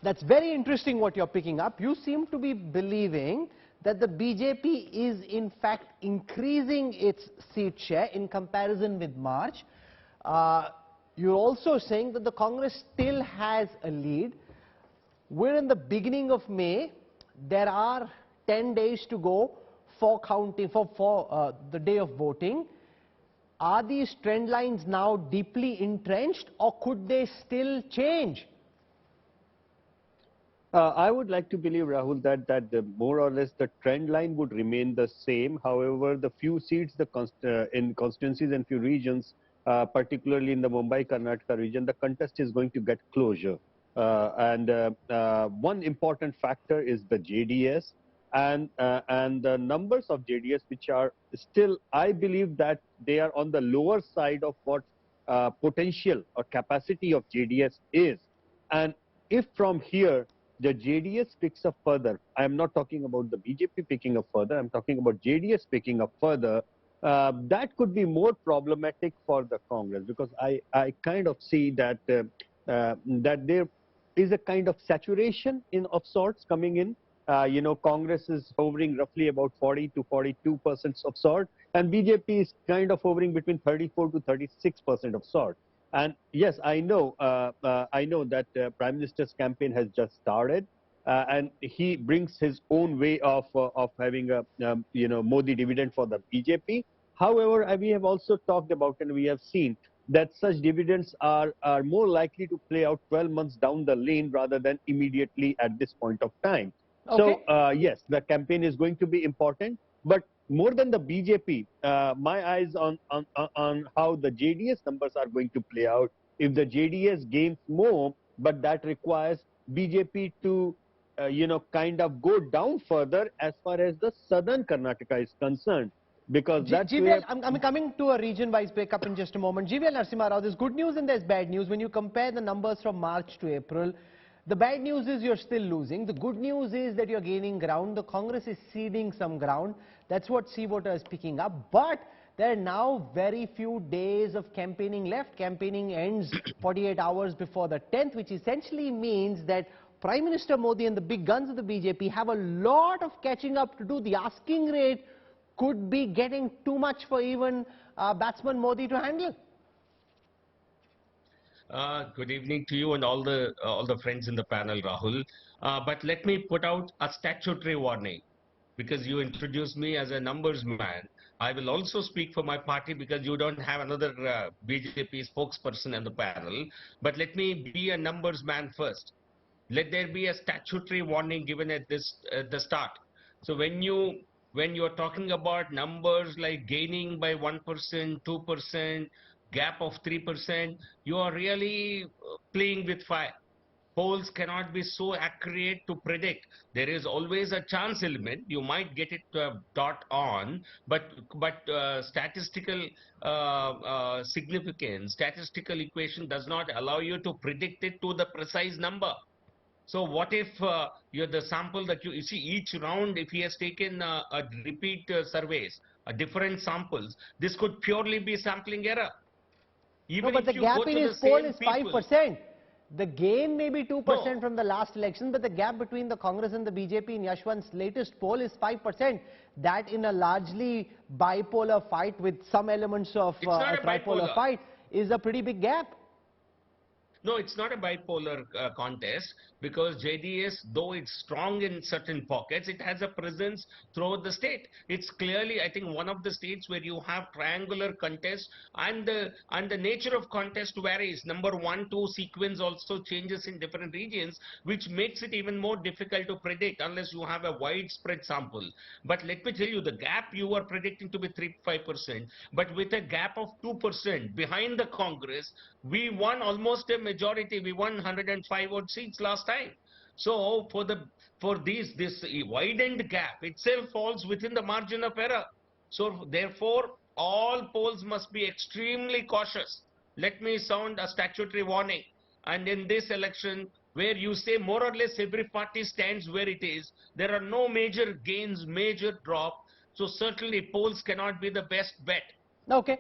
That's very interesting what you're picking up. You seem to be believing that the BJP is in fact increasing its seat share in comparison with March. You're also saying that the Congress still has a lead. We're in the beginning of May. There are 10 days to go for counting, for the day of voting. Are these trend lines now deeply entrenched, or could they still change? I would like to believe, Rahul, that more or less the trend line would remain the same. However, the few seats in constituencies and few regions, particularly in the Mumbai-Karnataka region, the contest is going to get closure. One important factor is the JDS and the numbers of JDS, which are still, I believe that they are on the lower side of what potential or capacity of JDS is. And if from here, the JDS picks up further. I am not talking about the BJP picking up further. I'm talking about JDS picking up further. That could be more problematic for the Congress, because I kind of see that that there is a kind of saturation of sorts coming in. Congress is hovering roughly about 40 to 42% of sort, and BJP is kind of hovering between 34 to 36% of sort. And yes, I know that Prime Minister's campaign has just started, and he brings his own way of having a Modi dividend for the BJP. However, we have also talked about and we have seen that such dividends are more likely to play out 12 months down the lane rather than immediately at this point of time. Okay. So yes, the campaign is going to be important, but more than the BJP, my eyes on how the JDS numbers are going to play out. If the JDS gains more, but that requires BJP to, kind of go down further as far as the southern Karnataka is concerned. Because that's where... I'm coming to a region-wise breakup in just a moment. GVL Narasimha Rao, there's good news and there's bad news. When you compare the numbers from March to April, the bad news is you're still losing. The good news is that you're gaining ground. The Congress is ceding some ground. That's what Seawater is picking up. But there are now very few days of campaigning left. Campaigning ends 48 hours before the 10th, which essentially means that Prime Minister Modi and the big guns of the BJP have a lot of catching up to do. The asking rate could be getting too much for even batsman Modi to handle. Good evening to you and all the friends in the panel, Rahul. But let me put out a statutory warning, because you introduced me as a numbers man. I will also speak for my party, because you don't have another BJP spokesperson in the panel. But let me be a numbers man first. Let there be a statutory warning given at the start. So when you're talking about numbers like gaining by 1%, 2%, gap of 3%, you are really playing with fire. Polls cannot be so accurate to predict. There is always a chance element. You might get it dot on, but statistical significance, statistical equation does not allow you to predict it to the precise number. So what if you're the sample that you see each round, if he has taken a repeat surveys, different samples, this could purely be sampling error. Even no, but the gap in his poll is 5%. The gain may be 2% from the last election, but the gap between the Congress and the BJP in Yashwant's latest poll is 5%. That in a largely bipolar fight with some elements of a tripolar fight is a pretty big gap. No, it's not a bipolar contest, because JDS, though it's strong in certain pockets, it has a presence throughout the state. It's clearly, I think, one of the states where you have triangular contest, and the nature of contest varies. Number 1, 2 sequence also changes in different regions, which makes it even more difficult to predict unless you have a widespread sample. But let me tell you, the gap you are predicting to be 3-5%, but with a gap of 2% behind the Congress, we won almost a majority. We won 105 odd seats last time. So for this widened gap itself falls within the margin of error. So therefore, all polls must be extremely cautious. Let me sound a statutory warning. And in this election, where you say more or less every party stands where it is, there are no major gains, major drop. So certainly polls cannot be the best bet. Okay.